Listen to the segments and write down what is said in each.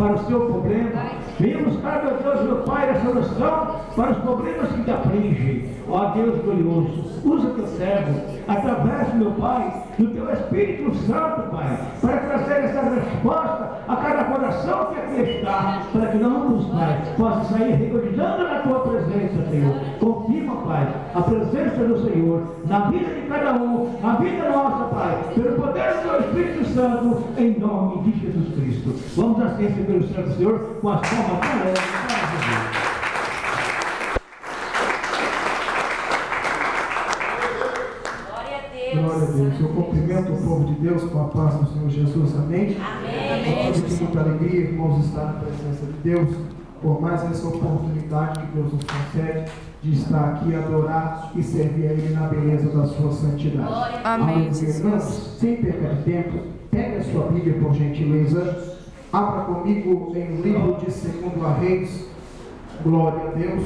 para o seu problema. Venha buscar, meu Deus, meu Pai, a solução para os problemas que te afligem. Ó Deus glorioso, usa teu servo, através, meu Pai, do teu Espírito Santo, Pai, para trazer essa resposta a cada coração que aqui está, para que nós, Pai, possa sair regozijando na tua presença, Senhor. Confirma, Pai, a presença do Senhor na vida de cada um, na vida nossa, Pai, pelo poder do teu Espírito Santo, em nome de Jesus Cristo. Vamos assim receber o Santo Senhor com as palmas alegres para Jesus. Glória a Deus. Eu cumprimento o povo de Deus com a paz do Senhor Jesus. Amém? Amém. Hoje com muita alegria, irmãos, estar na presença de Deus, por mais essa oportunidade que Deus nos concede de estar aqui, adorar e servir a Ele na beleza da sua santidade. Amém. Irmãos, sem perca de tempo, pegue a sua Bíblia, por gentileza. Abra comigo em livro de 2 Reis. Glória a Deus.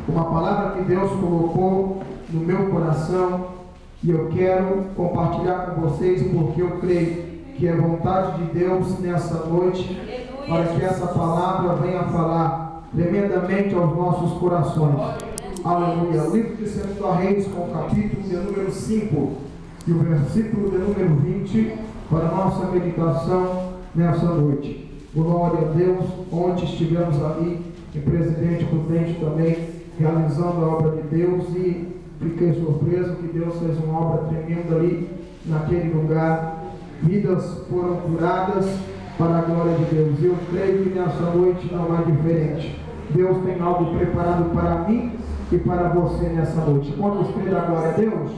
Uma palavra que Deus colocou no meu coração. E eu quero compartilhar com vocês, porque eu creio que é vontade de Deus nessa noite, para que essa palavra venha falar tremendamente aos nossos corações. Aleluia. Livro de 2 Reis, com o capítulo de número 5 e o versículo de número 20, para a nossa meditação nessa noite. Glória a Deus. Ontem estivemos ali em Presidente Prudente também, realizando a obra de Deus, e fiquei surpreso que Deus fez uma obra tremenda ali naquele lugar. Vidas foram curadas para a glória de Deus. Eu creio que nessa noite não é diferente. Deus tem algo preparado para mim e para você nessa noite. Quantos creem da glória a Deus?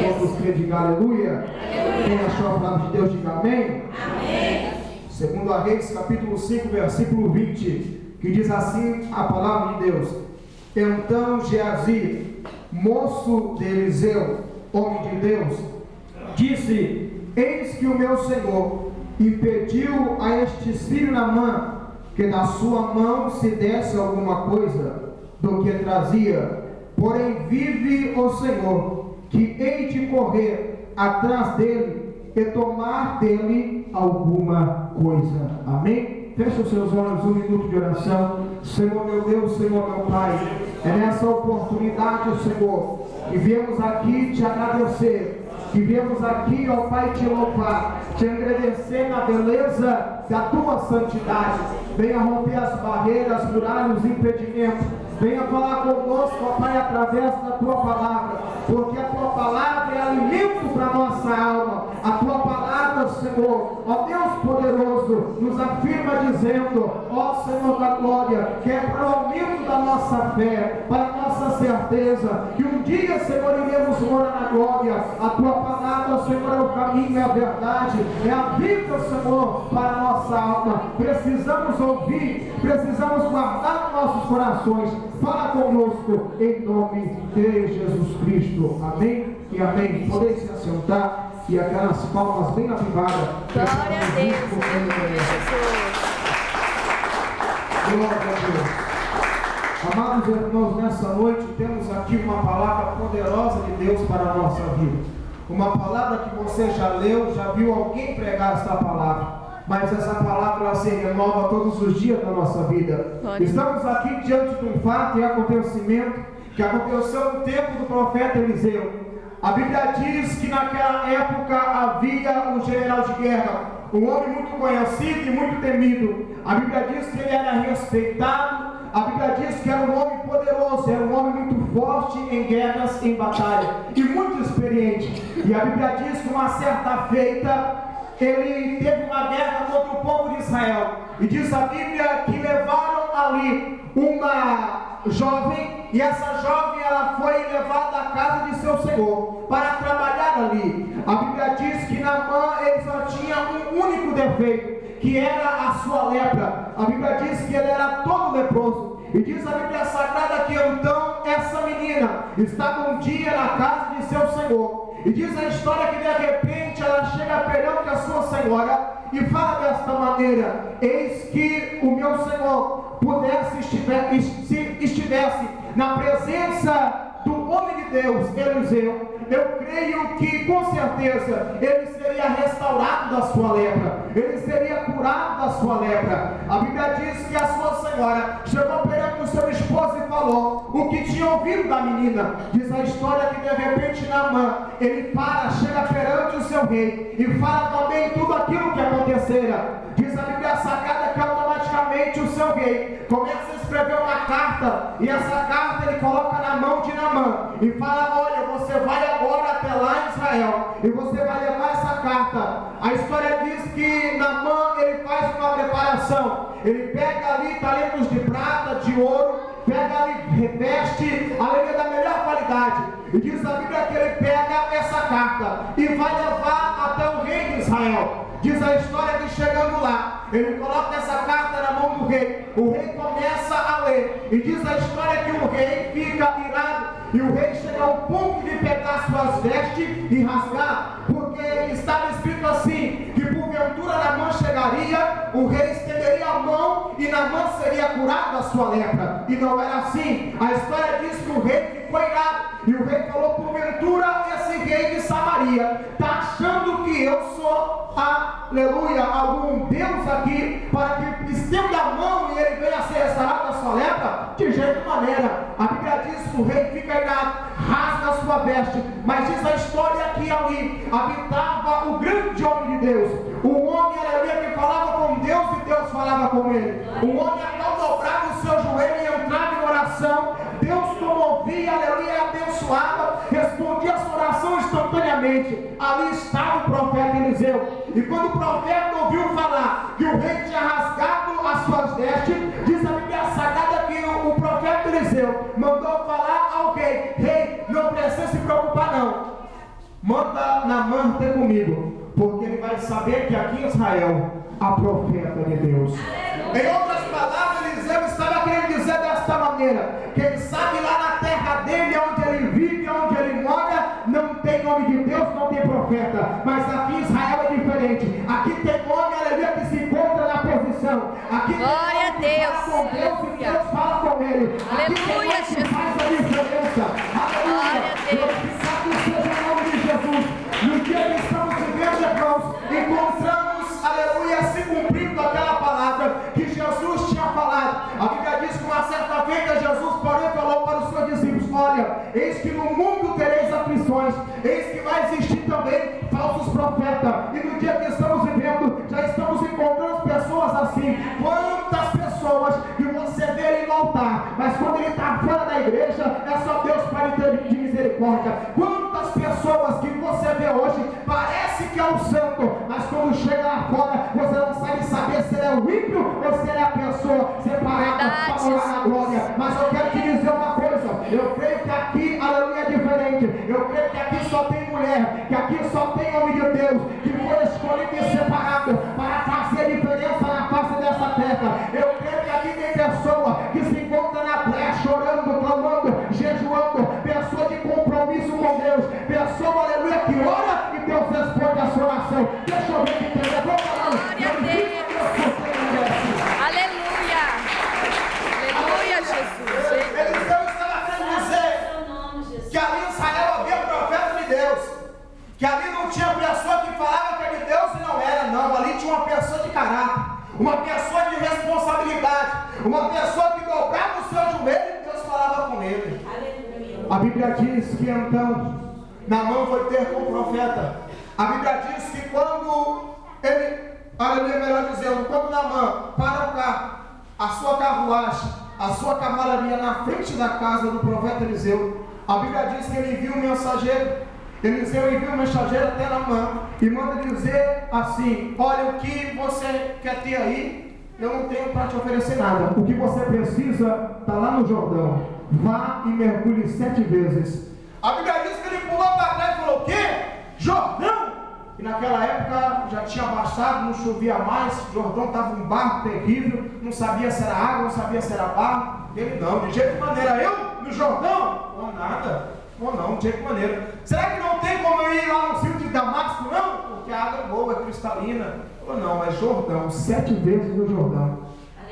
Quantos creem, diga aleluia? Quem achou a palavra de Deus, diga amém. 2 Reis, capítulo 5, versículo 20, que diz assim a palavra de Deus: Então Geazi, moço de Eliseu, homem de Deus, disse: Eis que o meu Senhor impediu a este filho Naamã que da sua mão se desse alguma coisa do que trazia. Porém vive o Senhor, que hei de correr atrás dele e tomar dele alguma coisa. Amém? Feche os seus olhos, um minuto de oração. Senhor meu Deus, Senhor meu Pai, é nessa oportunidade, Senhor, que viemos aqui te agradecer, que viemos aqui, ó Pai, te louvar, te agradecer na beleza da tua santidade. Venha romper as barreiras, muralhas, os impedimentos. Venha falar conosco, ó Pai, através da tua palavra, porque a tua palavra é alimento para a nossa alma. A tua palavra, Senhor, ó Deus poderoso, nos afirma dizendo, ó Senhor da glória, que é para o aumento da nossa fé, para a nossa certeza, que um dia, Senhor, iremos morar na glória. A tua palavra, Senhor, é o caminho, é a verdade, é a vida, Senhor, para a nossa alma. Precisamos ouvir, precisamos guardar nos nossos corações. Fala conosco em nome de Jesus Cristo. Amém e amém. Podeis se assentar e aquelas palmas bem avivadas. Glória a Deus. Jesus. Glória a Deus. Amados irmãos, nessa noite temos aqui uma palavra poderosa de Deus para a nossa vida. Uma palavra que você já leu, já viu alguém pregar essa palavra. Mas essa palavra ela se renova todos os dias da nossa vida. Estamos aqui diante de um fato e acontecimento que aconteceu no tempo do profeta Eliseu. A Bíblia diz que naquela época havia um general de guerra, um homem muito conhecido e muito temido. A Bíblia diz que ele era respeitado. A Bíblia diz que era um homem poderoso, era um homem muito forte em guerras, em batalha, e muito experiente. E a Bíblia diz que uma certa feita ele teve uma guerra contra o povo de Israel. E diz a Bíblia que levaram ali uma jovem, e essa jovem ela foi levada à casa de seu senhor para trabalhar ali. A Bíblia diz que Naamã ele só tinha um único defeito, que era a sua lepra. A Bíblia diz que ele era todo leproso. E diz a Bíblia Sagrada que então essa menina estava um dia na casa de seu senhor. E diz a história que de repente ela chega perante a sua senhora e fala desta maneira: eis que o meu senhor estivesse na presença do do homem de Deus, Eliseu, eu creio que com certeza ele seria restaurado da sua lepra, ele seria curado da sua lepra. A Bíblia diz que a sua senhora chegou perante o seu esposo e falou o que tinha ouvido da menina. Diz a história que de repente Naamã, ele chega perante o seu rei e fala também tudo aquilo que acontecera. Diz a Bíblia Sagrada que automaticamente o seu rei começa a escrever uma carta, e essa carta ele coloca na mão de Naamã e fala: olha, você vai agora até lá em Israel e você vai levar essa carta. A história diz que Naamã ele faz uma preparação, ele pega ali talentos de prata, de ouro, pega ali, reveste, aleluia, da melhor qualidade, e diz a Bíblia que ele pega essa carta e vai levar até o rei de Israel. Diz a história que chegando lá, ele coloca essa carta na mão do rei, o rei começa a ler, e diz a história que o rei fica irado, e o rei chega ao ponto de pegar suas vestes e rasgar, porque estava escrito assim, que porventura Naamã chegaria, o rei estenderia a mão e Naamã seria curado da sua lepra, e não era assim. A história diz que o rei ficou irado, e o rei falou: porventura esse rei de Samaria está achando que eu sou, aleluia, algum Deus aqui, para que estenda a mão e ele venha a ser restaurado da sua lepra? De jeito maneira. A Bíblia diz que o rei fica irado, rasga a sua veste, mas diz a história que ali habitava o grande homem de Deus, o homem, aleluia, que falava com Deus e Deus falava com ele, o homem a qual dobrava o seu joelho e entrava em oração, Deus comovia, aleluia, e abençoava, respondia a sua oração instantaneamente. Ali estava o profeta Eliseu, e quando o profeta ouviu falar que o rei tinha rasgado as suas vestes, diz a Bíblia Sagrada que o profeta Eliseu mandou falar ao rei: rei, não precisa se preocupar não, manda Naamã ter comigo, porque ele vai saber que aqui em Israel há profeta de Deus. Em outras palavras, Eliseu estava querendo dizer desta maneira, que ele sabe lá na terra dele, onde ele vive, onde ele mora, não tem nome de Deus, não tem profeta, mas aqui em Israel é diferente. Aqui tem homem, aleluia, que se encontra na posição, aqui glória a Deus, fala com Deus e Deus fala com ele, aleluia, aqui tem faz a diferença, aleluia, glorificado seja o nome de Jesus. No dia que estamos vivendo, irmãos, encontramos, aleluia, se cumprindo aquela palavra que Jesus tinha falado. A Bíblia diz que uma certa feita Jesus parou e falou para os seus discípulos: olha, eis que no mundo tereis aflições, eis que vai existir também falsos profetas, e no dia que estamos vivendo, já estamos encontrando pessoas assim. Quantas pessoas que você vê ele no altar, mas quando ele está fora da igreja, é só Deus para ter de misericórdia. Quantas pessoas que você vê hoje, parece que é um santo, mas quando chega lá fora, você não sabe saber se ele é o ímpio ou se ele é a pessoa separada para morar na glória. Mas eu quero te dizer uma coisa, eu creio que aqui, aleluia, é diferente. Eu creio que aqui só tem mulher, que aqui só tem homem de Deus, que foi escolhido e separado para fazer diferença na face dessa terra. Eu creio que aqui tem pessoa que se encontra na brecha, orando, clamando, jejuando, pessoa de compromisso com Deus, pessoa, aleluia, que ora e Deus responde a sua oração. Deixa eu ver que tem, eu vou falando. Aleluia, aleluia, Jesus. Eliseu estava querendo dizer que ali em Israel havia profeta de Deus, que ali não tinha pessoa que falava que era de Deus e não era, não. Ali tinha uma pessoa de caráter, uma pessoa de responsabilidade, uma pessoa que dobrava o seu joelho e Deus falava com ele. A Bíblia diz que então Naamã foi ter com o profeta. A Bíblia diz que quando ele, aleluia, melhor dizendo, quando Naamã para o carro, a sua carruagem, a sua cavalaria na frente da casa do profeta Eliseu, a Bíblia diz que ele envia um mensageiro. Eliseu envia um mensageiro até Naamã e manda dizer assim: olha, o que você quer ter aí, eu não tenho para te oferecer nada. O que você precisa está lá no Jordão. Vá e mergulhe 7 vezes. A Bíblia diz que ele pulou para trás e falou: o quê? Jordão? E naquela época já tinha baixado, não chovia mais, Jordão estava um barro terrível, não sabia se era água, não sabia se era barro. Ele não, de jeito maneira, eu no Jordão? Ou nada, ou não, de jeito maneira. Será que não tem como eu ir lá no rio de Damasco, não? Porque a água é boa, é cristalina. Ou não, é Jordão, 7 vezes no Jordão.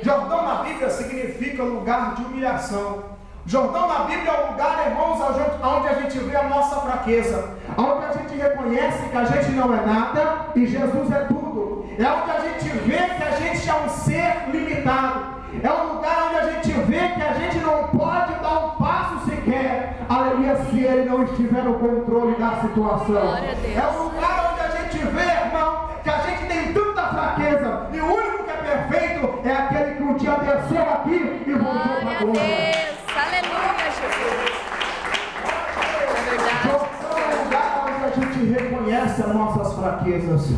Jordão na Bíblia significa lugar de humilhação, Jordão na Bíblia é o lugar, irmãos, onde a gente vê a nossa fraqueza, onde a gente reconhece que a gente não é nada e Jesus é tudo. É onde a gente vê que a gente é um ser limitado. É um lugar onde a gente vê que a gente não pode dar um passo sequer, aleluia, se Ele não estiver no controle da situação. É um lugar onde a gente vê, irmão, que a gente tem tanta fraqueza e o único que é perfeito é aquele que um dia desceu aqui e voltou para a glória. Aleluia, Jesus. É verdade. É um lugar onde a gente reconhece as nossas fraquezas.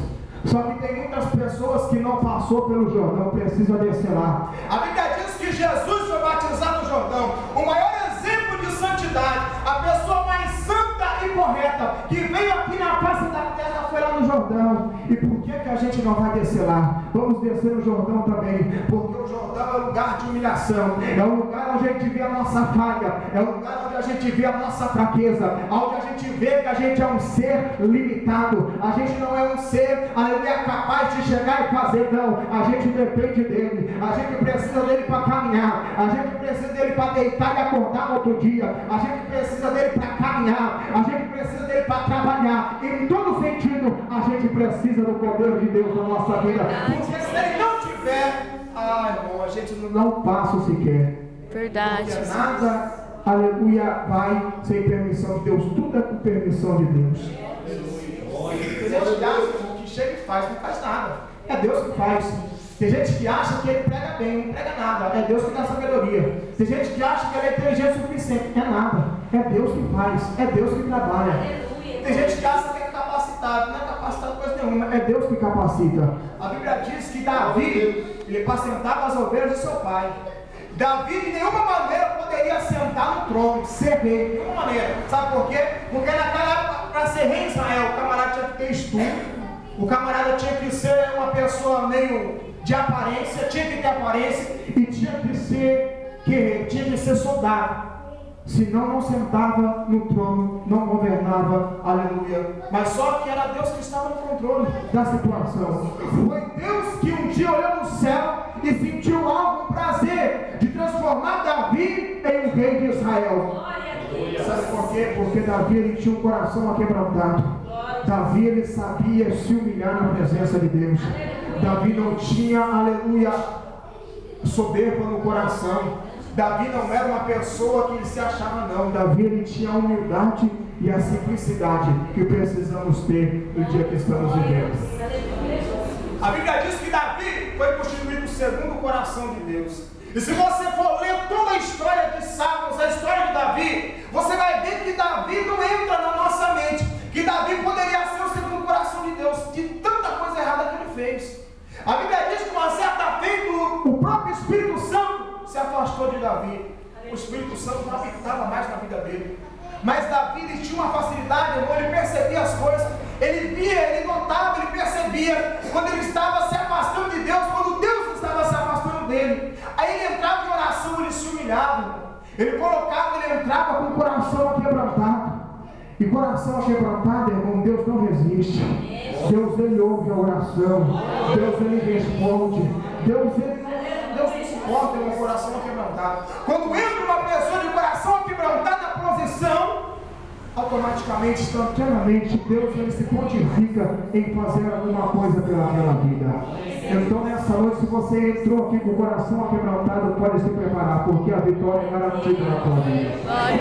Só que tem muitas pessoas que não passou pelo Jordão, precisa descer lá. A Bíblia diz que Jesus foi batizado no Jordão, o maior exemplo de santidade, a pessoa mais santa e correta, que veio aqui na face da terra foi lá no Jordão. E por que a gente não vai descer lá? Vamos descer no Jordão também, porque o Jordão é um lugar de humilhação, é um lugar onde a gente vê a nossa falha, é um lugar onde a gente vê a nossa fraqueza, onde a gente vê que a gente é um ser limitado, a gente não é um ser, aleluia, capaz de chegar e fazer, não, a gente depende dele, a gente precisa dele para caminhar, a gente precisa dele para deitar e acordar no outro dia, a gente precisa dele para caminhar, a gente precisa dele para trabalhar, em todo sentido, a gente precisa do poder de Deus na nossa vida, porque se ele não tiver, irmão, a gente não dá um passo sequer. Verdade. Porque nada, aleluia, vai sem permissão de Deus, tudo é com permissão de Deus. Tem gente que acha que chega e faz, não faz nada. É Deus que faz. Tem gente que acha que ele prega bem, não prega nada. É Deus que dá sabedoria. Tem gente que acha que ele é inteligente o suficiente. É nada. É Deus que faz. É Deus que trabalha. Tem gente que acha que é capacitado. Não é capacitado coisa nenhuma. É Deus que capacita. A Bíblia diz que Davi, ele apacentava as ovelhas do seu pai. Davi de nenhuma maneira poderia sentar no trono, ser rei, de nenhuma maneira. Sabe por quê? Porque naquela época, para ser rei em Israel, o camarada tinha que ter estudo, o camarada tinha que ser uma pessoa meio de aparência, tinha que ter aparência e tinha que ser guerreiro, tinha que ser soldado. Senão não sentava no trono, não governava, aleluia. Mas só que era Deus que estava no controle da situação. Foi Deus que um dia olhou no céu e sentiu algo prazer de transformar Davi em um rei de Israel. Sabe por quê? Porque Davi ele tinha um coração aquebrantado. Davi ele sabia se humilhar na presença de Deus. Davi não tinha, aleluia, soberba no coração. Davi não era uma pessoa que se achava, não. Davi ele tinha a humildade e a simplicidade que precisamos ter no dia que estamos vivendo. A Bíblia diz que Davi foi constituído o segundo coração de Deus. E se você for ler toda a história de Salmos, a história de Davi, você vai ver que Davi não entra na nossa mente, que Davi poderia ser o segundo coração de Deus, de tanta coisa errada que ele fez. A Bíblia diz que uma certa feita o próprio Espírito Santo se afastou de Davi. O Espírito Santo não habitava mais na vida dele. Mas Davi ele tinha uma facilidade, irmão, ele percebia as coisas, ele via, ele notava, ele percebia quando ele estava se afastando de Deus, quando Deus estava se afastando dele. Aí ele entrava em oração, ele se humilhava, ele colocava, ele entrava com o coração aquebrantado. E coração aquebrantado, irmão, Deus não resiste. Deus ele ouve a oração, Deus ele responde, Deus não suporta um coração aquebrantado. Quando entra uma pessoa de coração aquebrantado na posição, automaticamente, instantaneamente, Deus ele se prontifica em fazer alguma coisa pelaquela vida. Então nessa noite, se você entrou aqui com o coração aquebrantado, pode se preparar, porque a vitória é garantida na tua vida.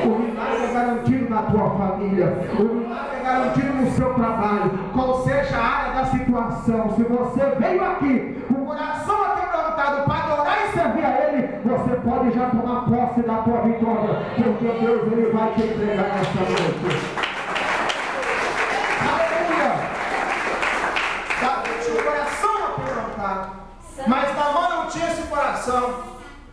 O milagre é garantido na tua família. O milagre é garantido no seu trabalho. Qual seja a área da situação, se você veio aqui com o coração aquebrantado para adorar e servir a Ele, você pode já tomar posse da tua vitória, porque Deus ele vai te entregar nessa noite. Aleluia! Davi tinha o coração aquebrantado, mas Naamã não tinha esse coração.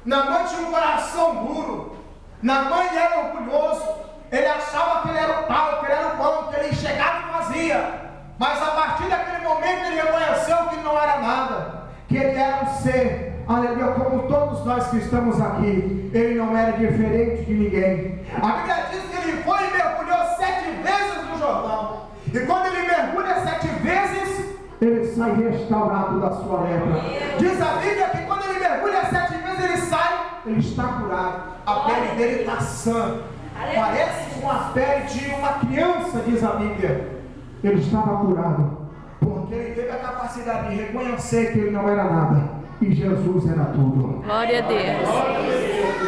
Naamã tinha um coração duro. Naamã ele era orgulhoso. Ele achava que ele era o tal, que ele era o bom, que ele chegava e fazia. Mas a partir daquele momento ele reconheceu que não era nada, que ele era um ser, aleluia, como todos nós que estamos aqui. Ele não era diferente de ninguém. A Bíblia diz que ele foi e mergulhou 7 vezes no Jordão. E quando ele mergulha 7 vezes, ele sai restaurado da sua lepra. Diz a Bíblia que quando ele mergulha 7 vezes, ele sai ele está curado. A pele dele está sã. Parece com a pele de uma criança, diz a Bíblia. Ele estava curado, porque ele teve a capacidade de reconhecer que ele não era nada e Jesus era tudo. Glória a Deus.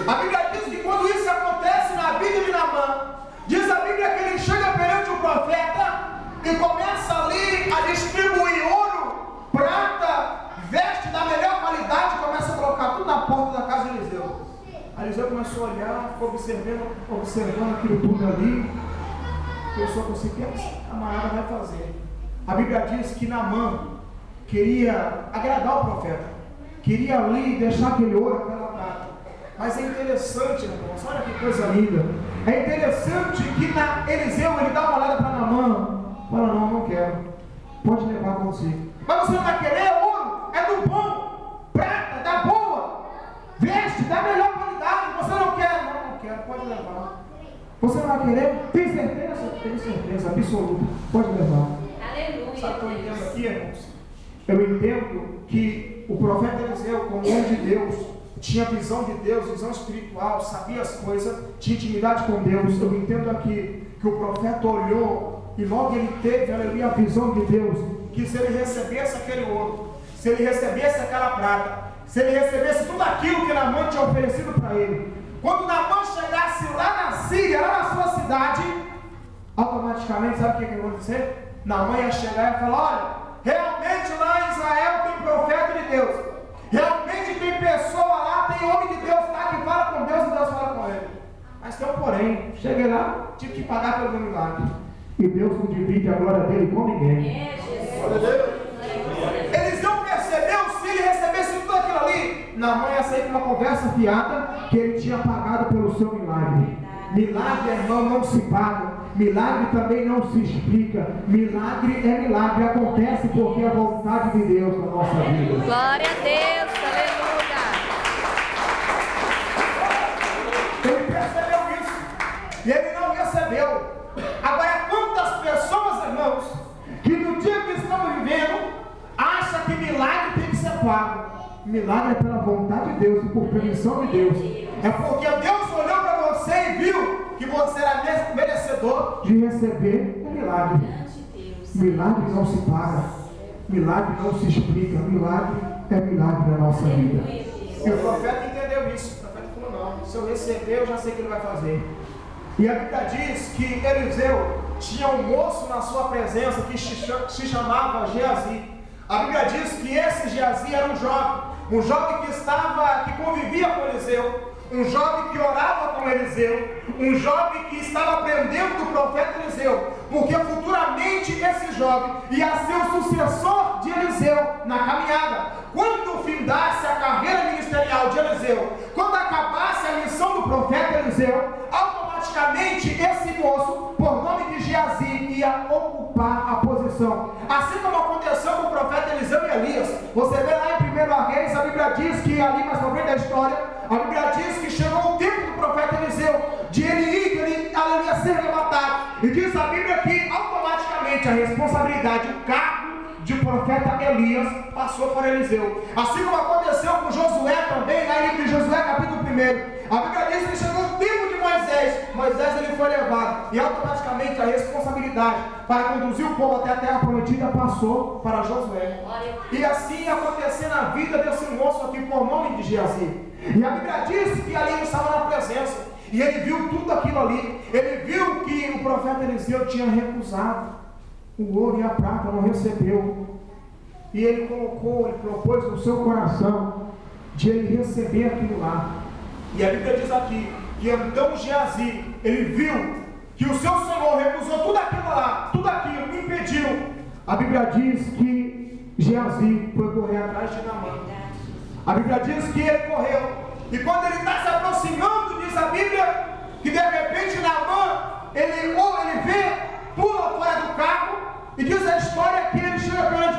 A Bíblia diz que quando isso acontece na vida de Naamã, diz a Bíblia que ele chega perante o profeta e começa ali a distribuir ouro, prata, veste da melhor qualidade, começa a colocar tudo na porta da casa de Eliseu. Eliseu começou a olhar, ficou observando aquilo tudo ali. Pensou assim, o que esse camarada vai fazer? A Bíblia diz que Naamã queria agradar o profeta, queria ali deixar aquele ouro, aquela prata. Mas é interessante, irmãos, olha que coisa linda. É interessante que Eliseu ele dá uma olhada para Naamã, fala, não quero, pode levar consigo. Mas você não vai querer ouro? É do bom, prata, da boa, veste da melhor qualidade. Você não quer? Não quero, pode levar. Você não vai querer? Tem certeza? Tenho certeza, absoluta. Pode levar. Aleluia. Sabe o que eu entendo aqui, irmãos? Eu entendo que o profeta Eliseu, como homem de Deus, tinha visão de Deus, visão espiritual, sabia as coisas, tinha intimidade com Deus. Eu entendo aqui que o profeta olhou e logo ele teve, aleluia, a visão de Deus, que se ele recebesse aquele ouro, se ele recebesse aquela prata, se ele recebesse tudo aquilo que Naamã tinha oferecido para ele, quando Naamã chegasse lá na Síria, lá na sua cidade, automaticamente, sabe o que ia acontecer? Naamã ia chegar e falar, olha, realmente lá em Israel tem profeta de Deus, realmente tem pessoa lá, tem homem de Deus lá que fala com Deus e Deus fala com ele. Mas tem um porém, cheguei lá, tive que pagar pelo meu milagre. E Deus não divide a glória dele com ninguém. Eles não perceberam se ele recebesse tudo aquilo ali. Naamã ia sair com uma conversa fiada que ele tinha pagado pelo seu milagre. Milagre, irmão, não se paga. Milagre também não se explica. Milagre é milagre, acontece porque é a vontade de Deus na nossa vida. Glória a Deus, aleluia. Ele percebeu isso e ele não recebeu. Agora, quantas pessoas, irmãos, que no dia que estamos vivendo, acham que milagre tem que ser pago? Milagre é pela vontade de Deus e por permissão de Deus. É porque Deus olhou para você e viu que você era merecedor de receber o milagre. Milagre não se paga. Milagre não se explica. Milagre é milagre na nossa vida. E o profeta entendeu isso. O profeta falou, não, se eu receber, eu já sei o que ele vai fazer. E a Bíblia diz que Eliseu tinha um moço na sua presença que se chamava Geazi. A Bíblia diz que esse Geazi era um jovem que convivia com Eliseu, um jovem que orava com Eliseu, um jovem que estava aprendendo do profeta Eliseu, porque futuramente esse jovem ia ser o sucessor de Eliseu na caminhada. Quando findasse a carreira ministerial de Eliseu, quando acabasse a missão do profeta Eliseu, automaticamente esse moço, por nome de Geazi, ia ocupar a posição. Assim como aconteceu com o profeta Eliseu e Elias. Você vê lá em 1 Reis, a Bíblia diz que ali mais pra frente da história, a Bíblia diz que chegou o tempo do profeta Eliseu de ele ir, de ele ia ser levantado. E diz a Bíblia que automaticamente a responsabilidade, o cargo de profeta Elias passou para Eliseu. Assim como aconteceu com Josué também, lá em Josué capítulo 1. A Bíblia diz que chegou o tempo de Moisés ele foi levado. E automaticamente a responsabilidade para conduzir o povo até a terra prometida passou para Josué. E assim ia acontecer na vida desse moço aqui por nome de Geazi. E a Bíblia diz que ali ele estava na presença. E ele viu tudo aquilo ali. Ele viu que o profeta Eliseu tinha recusado o ouro e a prata, não recebeu. E ele propôs no seu coração de ele receber aquilo lá. E a Bíblia diz aqui que então Geazi, ele viu que o seu Senhor recusou tudo aquilo lá, tudo aquilo, impediu. A Bíblia diz que Geazi foi correr atrás de Naamã. A Bíblia diz que ele correu. E quando ele está se aproximando, diz a Bíblia, que de repente Naamã, ele vê, pula fora do carro, e diz a história que ele chega perante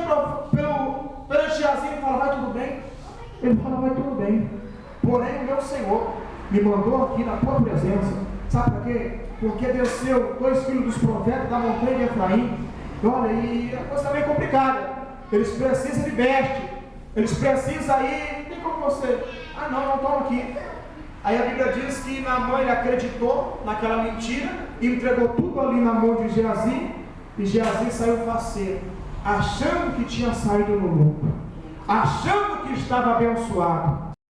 Geazi e fala, vai tudo bem? Ele fala, vai tudo bem. Porém, o meu Senhor me mandou aqui na tua presença. Sabe por quê? Porque desceu 2 filhos dos profetas da montanha de Efraim. Olha, e a coisa está meio complicada. Eles precisam de veste. Eles precisam aí. Tem como você? Ah, não, toma aqui. Aí a Bíblia diz que Naamã ele acreditou naquela mentira, entregou tudo ali na mão de Geazi, e Geazi saiu faceiro, achando que tinha saído no lucro, achando que estava abençoado.